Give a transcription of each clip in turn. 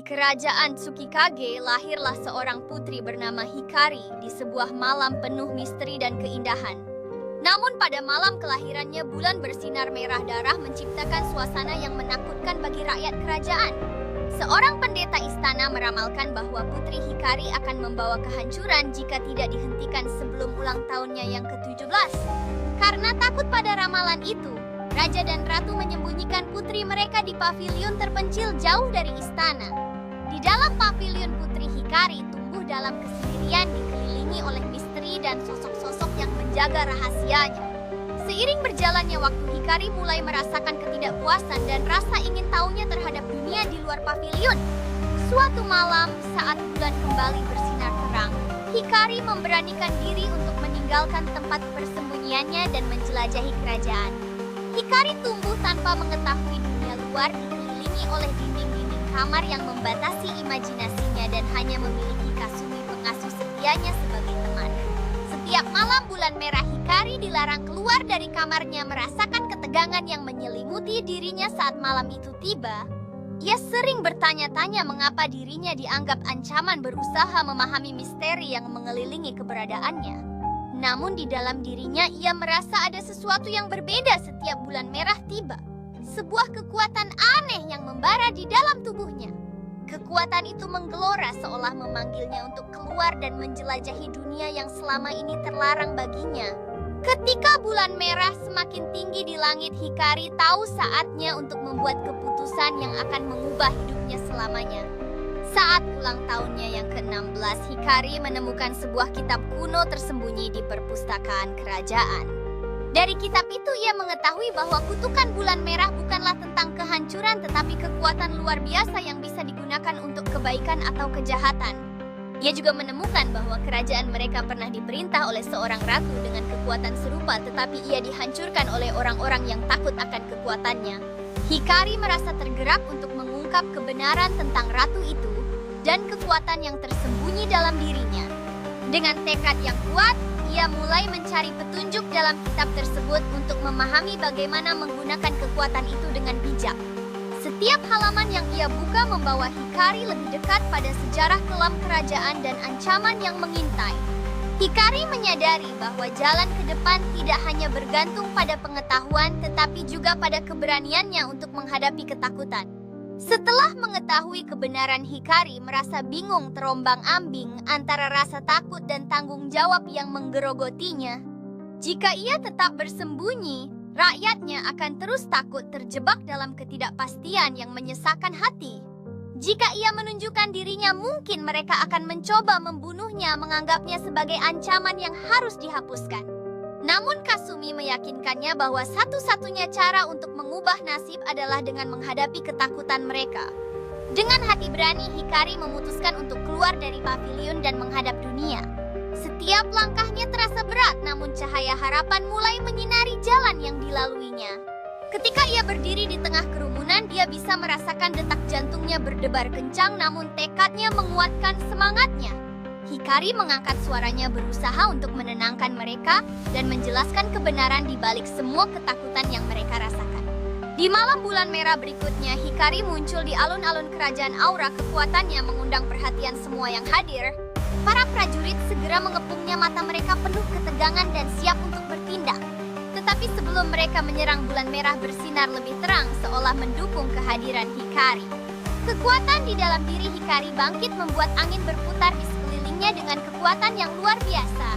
kerajaan Tsukikage lahirlah seorang putri bernama Hikari di sebuah malam penuh misteri dan keindahan. Namun pada malam kelahirannya bulan bersinar merah darah menciptakan suasana yang menakutkan bagi rakyat kerajaan. Seorang pendeta istana meramalkan bahwa putri Hikari akan membawa kehancuran jika tidak dihentikan sebelum ulang tahunnya yang ke-17. Karena takut pada ramalan itu, Raja dan Ratu menyembunyikan putri mereka di pavilion terpencil jauh dari istana. Di dalam pavilion putri Hikari tumbuh dalam kesendirian dikelilingi oleh misteri dan sosok-sosok yang menjaga rahasianya. Seiring berjalannya waktu, Hikari mulai merasakan ketidakpuasan dan rasa ingin tahunya terhadap dunia di luar pavilion. Suatu malam, saat bulan kembali bersinar terang, Hikari memberanikan diri untuk meninggalkan tempat persembunyiannya dan menjelajahi kerajaan. Hikari tumbuh tanpa mengetahui dunia luar, dikelilingi oleh dinding-dinding kamar yang membatasi imajinasinya dan hanya memiliki Kasumi pengasuh setianya sebagai teman. Setiap malam bulan merah, Hikari dilarang keluar dari kamarnya merasakan ketegangan yang menyelimuti dirinya saat malam itu tiba. Ia sering bertanya-tanya mengapa dirinya dianggap ancaman berusaha memahami misteri yang mengelilingi keberadaannya. Namun di dalam dirinya ia merasa ada sesuatu yang berbeda setiap bulan merah tiba. Sebuah kekuatan aneh yang membara di dalam tubuhnya. Kekuatan itu menggelora seolah memanggilnya untuk keluar dan menjelajahi dunia yang selama ini terlarang baginya. Ketika bulan merah semakin tinggi di langit, Hikari tahu saatnya untuk membuat keputusan yang akan mengubah hidupnya selamanya. Saat ulang tahunnya yang ke-16, Hikari menemukan sebuah kitab kuno tersembunyi di perpustakaan kerajaan. Dari kitab itu ia mengetahui bahwa kutukan bulan merah bukanlah tentang kehancuran tetapi kekuatan luar biasa yang bisa digunakan untuk kebaikan atau kejahatan. Ia juga menemukan bahwa kerajaan mereka pernah diperintah oleh seorang ratu dengan kekuatan serupa tetapi ia dihancurkan oleh orang-orang yang takut akan kekuatannya. Hikari merasa tergerak untuk mengungkap kebenaran tentang ratu itu dan kekuatan yang tersembunyi dalam dirinya. Dengan tekad yang kuat, ia mulai mencari petunjuk dalam kitab tersebut untuk memahami bagaimana menggunakan kekuatan itu dengan bijak. Setiap halaman yang ia buka membawa Hikari lebih dekat pada sejarah kelam kerajaan dan ancaman yang mengintai. Hikari menyadari bahwa jalan ke depan tidak hanya bergantung pada pengetahuan tetapi juga pada keberaniannya untuk menghadapi ketakutan. Setelah mengetahui kebenaran, Hikari merasa bingung terombang-ambing antara rasa takut dan tanggung jawab yang menggerogotinya. Jika ia tetap bersembunyi, rakyatnya akan terus takut terjebak dalam ketidakpastian yang menyesakkan hati. Jika ia menunjukkan dirinya, mungkin mereka akan mencoba membunuhnya, menganggapnya sebagai ancaman yang harus dihapuskan. Namun Kasumi meyakinkannya bahwa satu-satunya cara untuk mengubah nasib adalah dengan menghadapi ketakutan mereka. Dengan hati berani, Hikari memutuskan untuk keluar dari pavilion dan menghadap dunia. Setiap langkahnya terasa berat, namun cahaya harapan mulai menyinari jalan yang dilaluinya. Ketika ia berdiri di tengah kerumunan, dia bisa merasakan detak jantungnya berdebar kencang, namun tekadnya menguatkan semangatnya. Hikari mengangkat suaranya berusaha untuk menenangkan mereka dan menjelaskan kebenaran di balik semua ketakutan yang mereka rasakan. Di malam bulan merah berikutnya, Hikari muncul di alun-alun kerajaan. Aura kekuatannya mengundang perhatian semua yang hadir. Para prajurit segera mengepungnya, mata mereka penuh ketegangan dan siap untuk bertindak. Tetapi sebelum mereka menyerang, bulan merah bersinar lebih terang seolah mendukung kehadiran Hikari. Kekuatan di dalam diri Hikari bangkit membuat angin berputar di sekelilingnya dengan kekuatan yang luar biasa.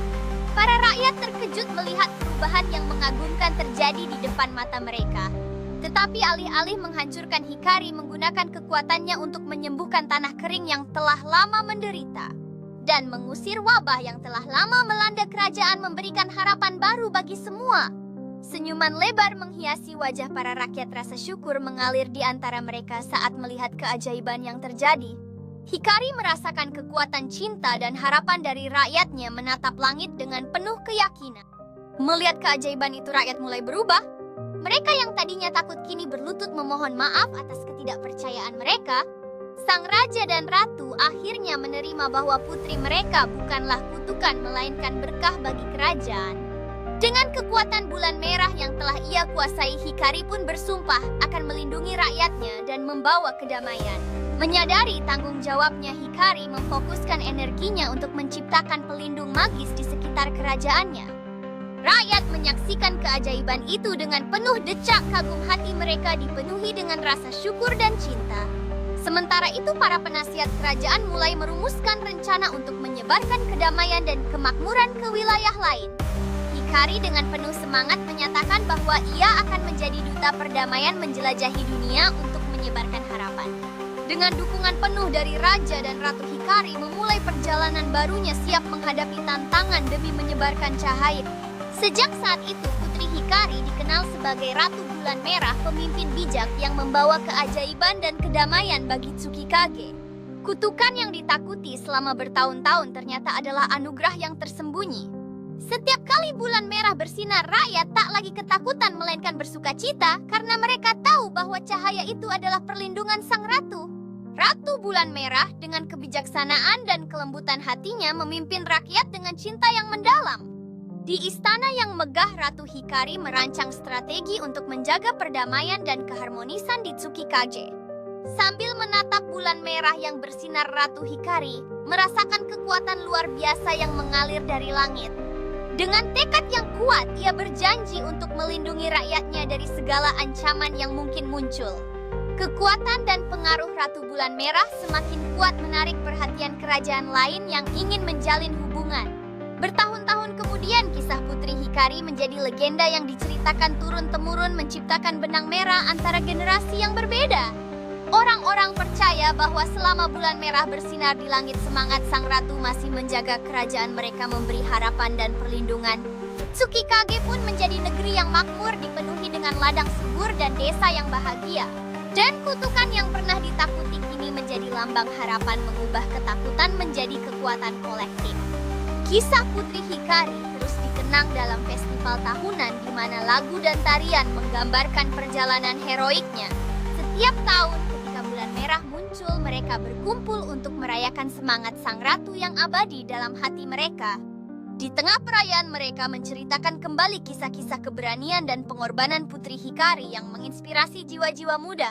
Para rakyat terkejut melihat perubahan yang mengagumkan terjadi di depan mata mereka. Tetapi alih-alih menghancurkan, Hikari menggunakan kekuatannya untuk menyembuhkan tanah kering yang telah lama menderita dan mengusir wabah yang telah lama melanda kerajaan, memberikan harapan baru bagi semua. Senyuman lebar menghiasi wajah para rakyat, rasa syukur mengalir di antara mereka saat melihat keajaiban yang terjadi. Hikari merasakan kekuatan cinta dan harapan dari rakyatnya menatap langit dengan penuh keyakinan. Melihat keajaiban itu, rakyat mulai berubah. Mereka yang tadinya takut kini berlutut memohon maaf atas ketidakpercayaan mereka. Sang raja dan ratu akhirnya menerima bahwa putri mereka bukanlah kutukan melainkan berkah bagi kerajaan. Dengan kekuatan bulan merah yang telah ia kuasai, Hikari pun bersumpah akan melindungi rakyatnya dan membawa kedamaian. Menyadari tanggung jawabnya, Hikari memfokuskan energinya untuk menciptakan pelindung magis di sekitar kerajaannya. Rakyat menyaksikan keajaiban itu dengan penuh decak kagum, hati mereka dipenuhi dengan rasa syukur dan cinta. Sementara itu, para penasihat kerajaan mulai merumuskan rencana untuk menyebarkan kedamaian dan kemakmuran ke wilayah lain. Hikari dengan penuh semangat menyatakan bahwa ia akan menjadi duta perdamaian menjelajahi dunia untuk menyebarkan harapan. Dengan dukungan penuh dari Raja dan Ratu, Hikari memulai perjalanan barunya, siap menghadapi tantangan demi menyebarkan cahaya. Sejak saat itu, Putri Hikari dikenal sebagai Ratu Bulan Merah, pemimpin bijak yang membawa keajaiban dan kedamaian bagi Tsukikage. Kutukan yang ditakuti selama bertahun-tahun ternyata adalah anugerah yang tersembunyi. Setiap kali bulan merah bersinar, rakyat tak lagi ketakutan melainkan bersukacita karena mereka tahu bahwa cahaya itu adalah perlindungan sang ratu. Ratu Bulan Merah dengan kebijaksanaan dan kelembutan hatinya memimpin rakyat dengan cinta yang mendalam. Di istana yang megah, Ratu Hikari merancang strategi untuk menjaga perdamaian dan keharmonisan di Tsukikage. Sambil menatap bulan merah yang bersinar, Ratu Hikari merasakan kekuatan luar biasa yang mengalir dari langit. Dengan tekad yang kuat, ia berjanji untuk melindungi rakyatnya dari segala ancaman yang mungkin muncul. Kekuatan dan pengaruh Ratu Bulan Merah semakin kuat, menarik perhatian kerajaan lain yang ingin menjalin hubungan. Bertahun-tahun kemudian, kisah Putri Hikari menjadi legenda yang diceritakan turun-temurun, menciptakan benang merah antara generasi yang berbeda. Orang-orang percaya bahwa selama bulan merah bersinar di langit, semangat sang ratu masih menjaga kerajaan mereka, memberi harapan dan perlindungan. Tsukikage pun menjadi negeri yang makmur, dipenuhi dengan ladang subur dan desa yang bahagia. Dan kutukan yang pernah ditakuti kini menjadi lambang harapan, mengubah ketakutan menjadi kekuatan kolektif. Kisah Putri Hikari terus dikenang dalam festival tahunan di mana lagu dan tarian menggambarkan perjalanan heroiknya. Setiap tahun ketika bulan merah muncul, mereka berkumpul untuk merayakan semangat sang ratu yang abadi dalam hati mereka. Di tengah perayaan, mereka menceritakan kembali kisah-kisah keberanian dan pengorbanan Putri Hikari yang menginspirasi jiwa-jiwa muda.